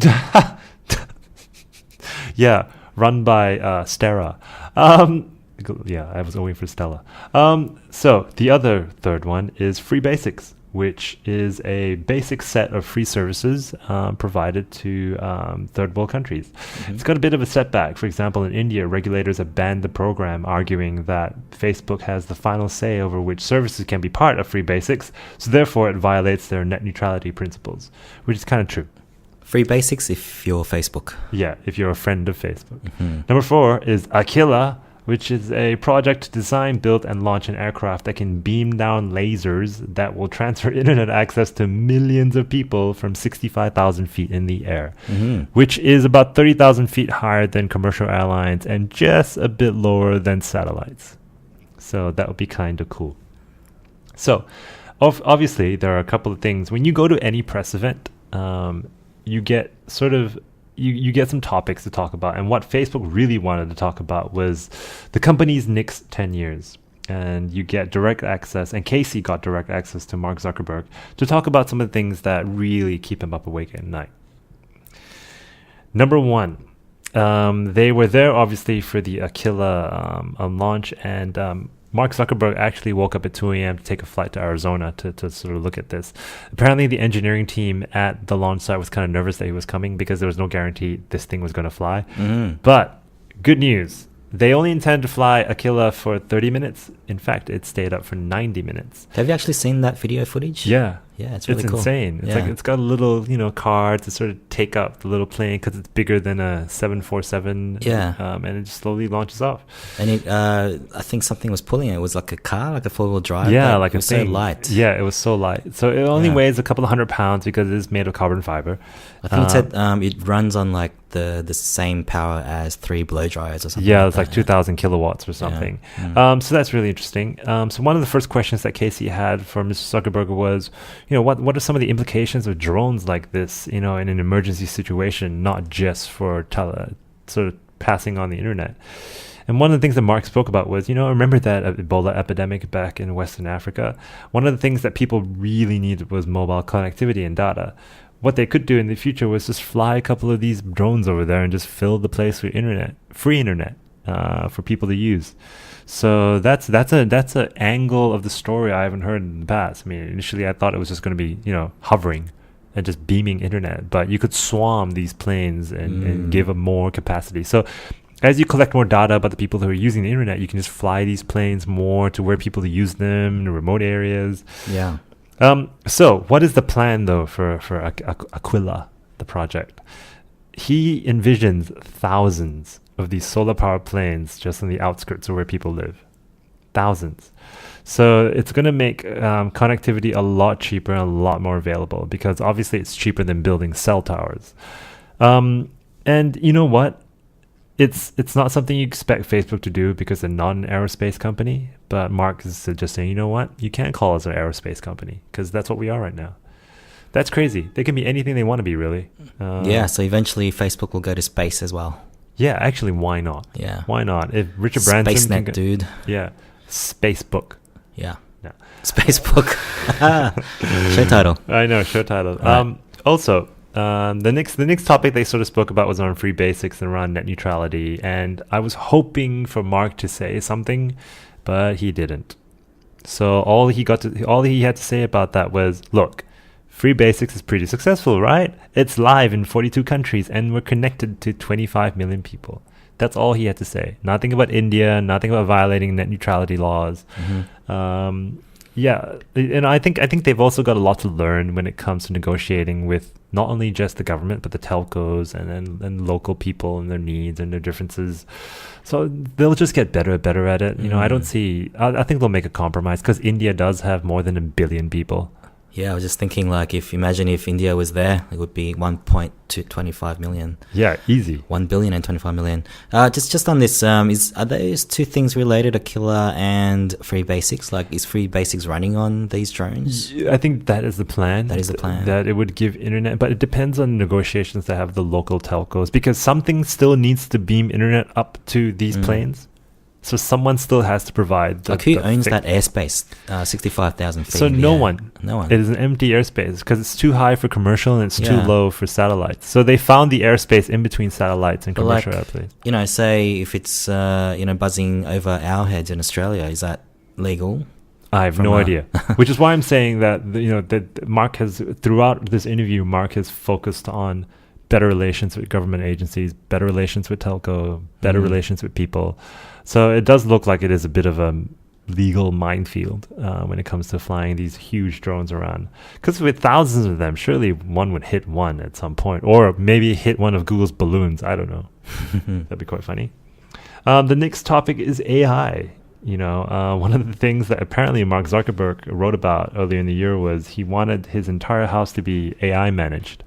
Yeah, run by Stera. Yeah, I was waiting for Stella. So the third one is Free Basics, which is a basic set of free services provided to third world countries. It's got a bit of a setback. For example, in India, regulators have banned the program, arguing that Facebook has the final say over which services can be part of Free Basics, so therefore it violates their net neutrality principles, which is kind of true. Free Basics if you're Facebook. Yeah, if you're a friend of Facebook. Number 4 is Aquila, which is a project to design, build, and launch an aircraft that can beam down lasers that will transfer internet access to millions of people from 65,000 feet in the air, which is about 30,000 feet higher than commercial airlines and just a bit lower than satellites. So that would be kind of cool. So obviously, there are a couple of things. When you go to any press event, you get sort of you get some topics to talk about, and what Facebook really wanted to talk about was the company's next 10 years. And you get direct access, and Casey got direct access to Mark Zuckerberg to talk about some of the things that really keep him up awake at night. Number 1, they were there obviously for the Aquila launch, and Mark Zuckerberg actually woke up at 2 a.m. to take a flight to Arizona to sort of look at this. Apparently, the engineering team at the launch site was kind of nervous that he was coming because there was no guarantee this thing was going to fly. But good news. They only intend to fly Aquila for 30 minutes. In fact, it stayed up for 90 minutes. Have you actually seen that video footage? Yeah. Yeah, it's really cool. It's insane. It's like it's got a little, car to sort of take up the little plane because it's bigger than a 747. Yeah. And it just slowly launches off. And it, I think something was pulling it. It was like a car, like a four-wheel drive. Yeah, like it was so light. Yeah, it was so light. So it only weighs a couple of 100 pounds because it is made of carbon fiber. I think it said it runs on like the same power as 3 blow dryers or something. Yeah, it's like 2,000 kilowatts or something. Yeah. So that's really interesting. So one of the first questions that Casey had for Mr. Zuckerberg was, what are some of the implications of drones like this, in an emergency situation, not just for sort of passing on the internet. And one of the things that Mark spoke about was, remember that Ebola epidemic back in Western Africa? One of the things that people really needed was mobile connectivity and data. What they could do in the future was just fly a couple of these drones over there and just fill the place with free internet for people to use. So that's an angle of the story I haven't heard in the past. I mean, initially I thought it was just going to be, hovering and just beaming internet, but you could swarm these planes and give them more capacity. So as you collect more data about the people who are using the internet, you can just fly these planes more to where people use them in remote areas. Yeah. So what is the plan though for Aquila, the project? He envisions thousands of these solar power planes just on the outskirts of where people live. Thousands. So it's going to make connectivity a lot cheaper and a lot more available, because obviously it's cheaper than building cell towers. And you know what? It's not something you expect Facebook to do because they're not an aerospace company. But Mark is just saying, you know what? You can't call us an aerospace company because that's what we are right now. That's crazy. They can be anything they want to be, really. So eventually Facebook will go to space as well. Yeah, actually, why not? Yeah. Why not? If Richard Branson SpaceNet, dude. Yeah. Spacebook. Yeah. No. Spacebook. Show title. I know, show title. Right. Also, the next topic they sort of spoke about was on Free Basics and around net neutrality, and I was hoping for Mark to say something, but he didn't. So all he had to say about that was, look, Free Basics is pretty successful, right? It's live in 42 countries and we're connected to 25 million people. That's all he had to say. Nothing about India, nothing about violating net neutrality laws. Yeah, and I think they've also got a lot to learn when it comes to negotiating with not only just the government but the telcos and local people and their needs and their differences. So they'll just get better at it. I don't see. I think they'll make a compromise because India does have more than 1 billion people. Yeah, I was just thinking, like, imagine if India was there, it would be 1.25 million. Yeah, easy. 1 billion and 25 million. Just on this, are those two things related, Aquila and Free Basics? Like, is Free Basics running on these drones? I think that is the plan. That is the plan. That it would give internet, but it depends on negotiations that have the local telcos because something still needs to beam internet up to these planes. So someone still has to provide. Who owns that airspace? 65,000 feet. So no one. No one. It is an empty airspace because it's too high for commercial and it's too low for satellites. So they found the airspace in between satellites and commercial airplanes. Say if it's buzzing over our heads in Australia, is that legal? I have no idea. Which is why I'm saying that that Mark has throughout this interview, Mark has focused on better relations with government agencies, better relations with telco, better relations with people. So it does look like it is a bit of a legal minefield when it comes to flying these huge drones around. Because with thousands of them, surely one would hit one at some point. Or maybe hit one of Google's balloons. I don't know. That'd be quite funny. The next topic is AI. One of the things that apparently Mark Zuckerberg wrote about earlier in the year was he wanted his entire house to be AI managed.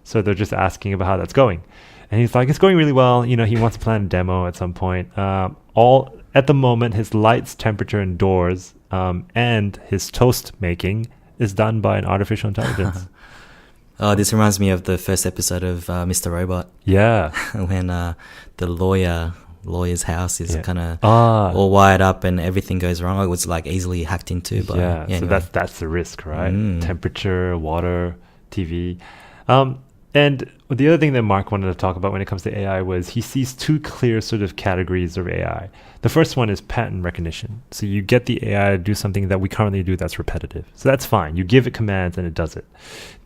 So they're just asking about how that's going. And he's like, it's going really well. He wants to plan a demo at some point. At the moment, his lights, temperature, and doors, and his toast making is done by an artificial intelligence. Oh, this reminds me of the first episode of Mr. Robot. Yeah. When the lawyer's house is kind of all wired up and everything goes wrong. It was like easily hacked into. But, so anyway. that's the risk, right? Temperature, water, TV. And the other thing that Mark wanted to talk about when it comes to AI was he sees two clear sort of categories of AI. The first one is pattern recognition. So you get the AI to do something that we currently do that's repetitive. So that's fine. You give it commands and it does it.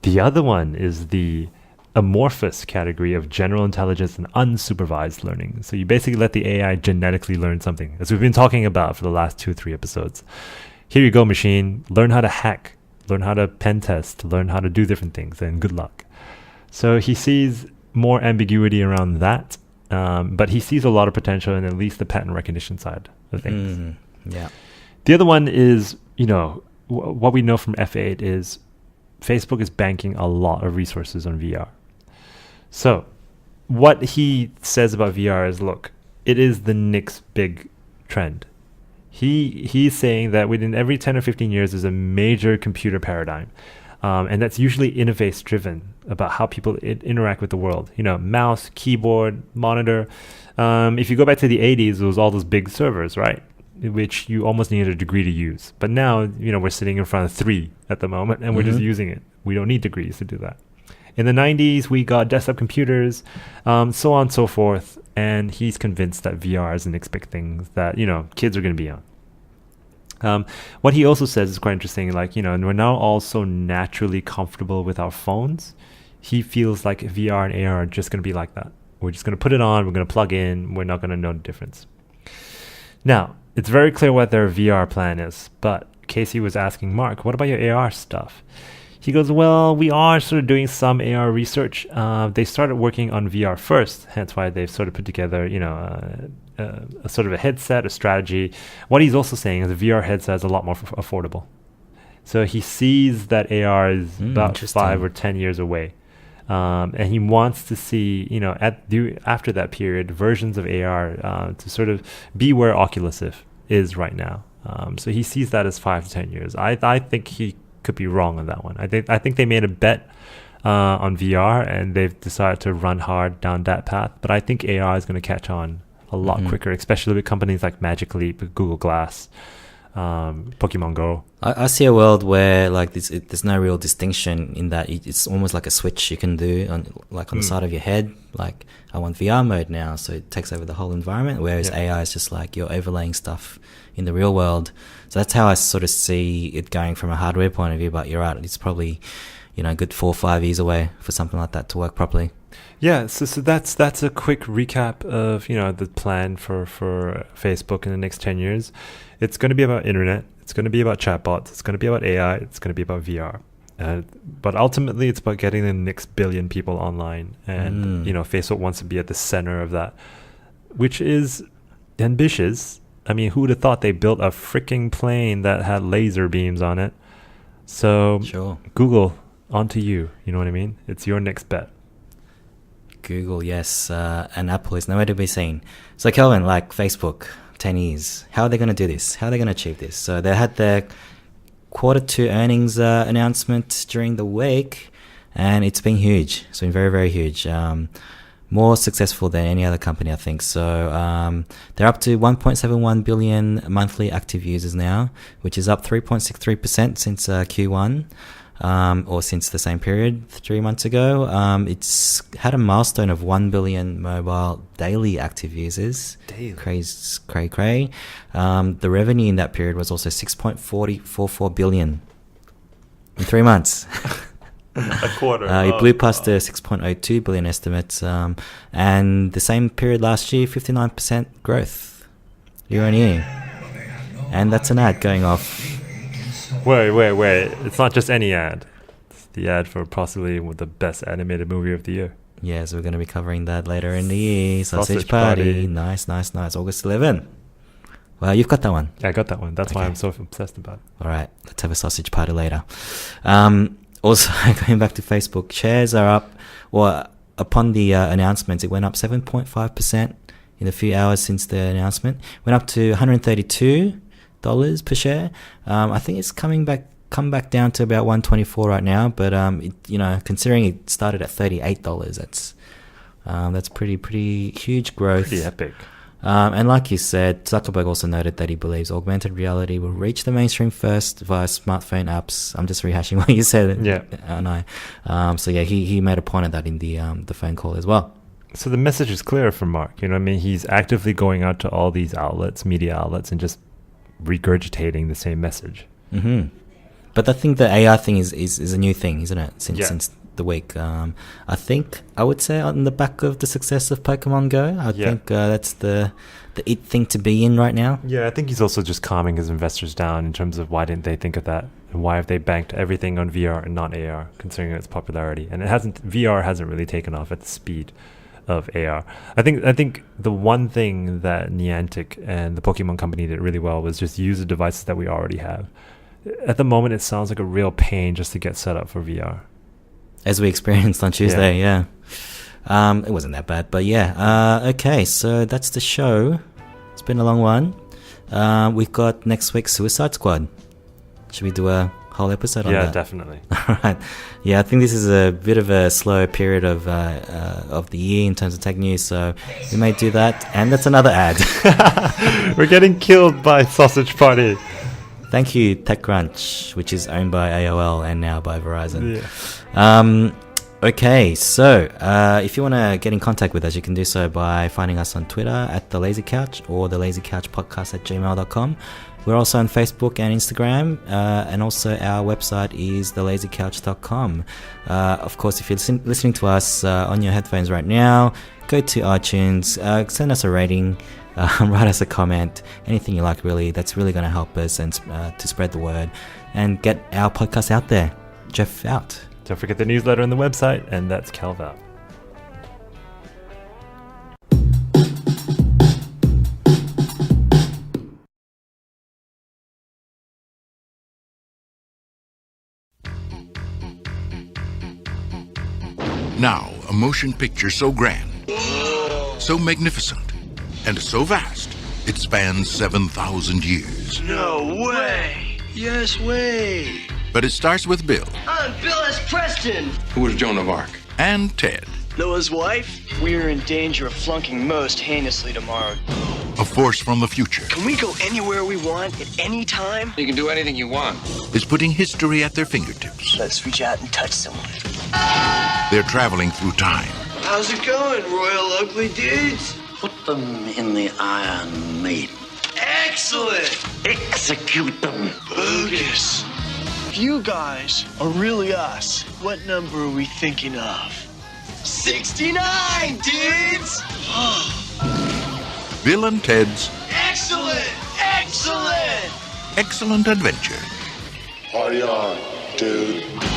The other one is the amorphous category of general intelligence and unsupervised learning. So you basically let the AI genetically learn something, as we've been talking about for the last 2-3 episodes. Here you go, machine. Learn how to hack. Learn how to pen test. Learn how to do different things, and good luck. So he sees more ambiguity around that, but he sees a lot of potential in at least the pattern recognition side of things. Yeah. The other one is, what we know from F8 is Facebook is banking a lot of resources on VR. So what he says about VR is, look, it is the next big trend. He's saying that within every 10 or 15 years, there's a major computer paradigm. And that's usually interface driven about how people interact with the world. Mouse, keyboard, monitor. If you go back to the 80s, it was all those big servers, right? Which you almost needed a degree to use. But now, we're sitting in front of 3 at the moment and we're just using it. We don't need degrees to do that. In the 90s, we got desktop computers, so on and so forth. And he's convinced that VR is the next big thing that, kids are going to be on. What he also says is quite interesting, and we're now all so naturally comfortable with our phones. He feels like VR and AR are just going to be like that. We're just going to put it on, we're going to plug in, we're not going to know the difference. Now, it's very clear what their VR plan is, but Casey was asking Mark, what about your AR stuff? He goes, well, we are sort of doing some AR research. They started working on VR first, hence why they've sort of put together, a sort of a headset, a strategy. What he's also saying is a VR headset is a lot more affordable. So he sees that AR is about 5 or 10 years away. And he wants to see, after that period, versions of AR to sort of be where Oculus is right now. So he sees that as 5 to 10 years. I think he could be wrong on that one. I think they made a bet on VR and they've decided to run hard down that path. But I think AR is going to catch on a lot quicker, especially with companies like Magic Leap, Google Glass, Pokemon Go. I see a world where there's no real distinction in that it's almost like a switch you can do on the side of your head. Like, I want VR mode now, so it takes over the whole environment, whereas AI is just like you're overlaying stuff in the real world. So that's how I sort of see it going from a hardware point of view, but you're right, it's probably a good 4 or 5 years away for something like that to work properly. Yeah, so that's a quick recap of the plan for Facebook in the next 10 years. It's going to be about internet. It's It's going to be about chatbots. It's going to be about AI. It's going to be about VR. But ultimately, it's about getting the next billion people online. And, Facebook wants to be at the center of that, which is ambitious. I mean, who would have thought they built a freaking plane that had laser beams on it? So, sure. Google, onto you. You know what I mean? It's your next bet. Google, yes. And Apple is nowhere to be seen. So, Kelvin, like Facebook, 10 years. How are they going to do this? How are they going to achieve this? So, they had their Q2 earnings announcement during the week, and it's been huge. It's been very, very huge. More successful than any other company, I think. So they're up to 1.71 billion monthly active users now, which is up 3.63% since Q1, or since the same period 3 months ago. It's had a milestone of 1 billion mobile daily active users. Daily. Cray. The revenue in that period was also 6.44 billion in 3 months. A quarter. It blew past the 6.02 billion estimates, and the same period last year, 59% growth year on year. And that's an ad going off. Wait. It's not just any ad. It's the ad for possibly the best animated movie of the year. Yeah, so we're going to be covering that later in the year. Sausage Party. Nice. August 11. Well, you've got that one. Yeah, I got that one. That's why I'm so obsessed about it. All right, let's have a sausage party later. Also, going back to Facebook, shares are up. Well, upon the announcements, it went up 7.5% in a few hours since the announcement. Went up to $132 per share. I think it's come back down to about $124 right now. But considering it started at $38, that's pretty huge growth. Pretty epic. And like you said, Zuckerberg also noted that he believes augmented reality will reach the mainstream first via smartphone apps. I'm just rehashing what you said. Yeah. And he made a point of that in the phone call as well. So the message is clear from Mark. You know what I mean? He's actively going out to all these outlets, media outlets, and just regurgitating the same message. Mm-hmm. But I think the AI thing is a new thing, isn't it? Since the week. I think I would say on the back of the success of Pokemon Go, I think that's the it thing to be in right now. Yeah, I think he's also just calming his investors down in terms of why didn't they think of that, and why have they banked everything on VR and not AR, considering its popularity. And VR hasn't really taken off at the speed of AR. I think the one thing that Niantic and the Pokemon Company did really well was just use the devices that we already have. At the moment, it sounds like a real pain just to get set up for VR. As we experienced on Tuesday, yeah. It wasn't that bad, but yeah. Okay, so that's the show. It's been a long one. We've got next week's Suicide Squad. Should we do a whole episode on that? Yeah, definitely. All right. Yeah, I think this is a bit of a slow period of the year in terms of tech news, so we may do that. And that's another ad. We're getting killed by Sausage Party. Thank you, TechCrunch, which is owned by AOL and now by Verizon. Yeah. Okay, so if you want to get in contact with us, you can do so by finding us on Twitter at The Lazy Couch or The Lazy Couch Podcast at gmail.com. We're also on Facebook and Instagram, and also our website is thelazycouch.com. Of course, if you're listening to us on your headphones right now, go to iTunes, send us a rating, write us a comment, anything you like, really. That's really going to help us and to spread the word and get our podcast out there. Jeff out. Don't forget the newsletter and the website, and that's Kelv out. Now, a motion picture so grand, so magnificent, and so vast, it spans 7,000 years. No way! Yes way! But it starts with Bill. I'm Bill S. Preston! Who is Joan of Arc? And Ted. Noah's wife? We're in danger of flunking most heinously tomorrow. A force from the future. Can we go anywhere we want at any time? You can do anything you want. Is putting history at their fingertips. Let's reach out and touch someone. They're traveling through time. How's it going, Royal Ugly Dudes? Put them in the Iron Maiden. Excellent! Execute them. Bogus. If you guys are really us, what number are we thinking of? 69, dudes! Bill and Ted's Excellent! Excellent! excellent adventure. Party on, dude.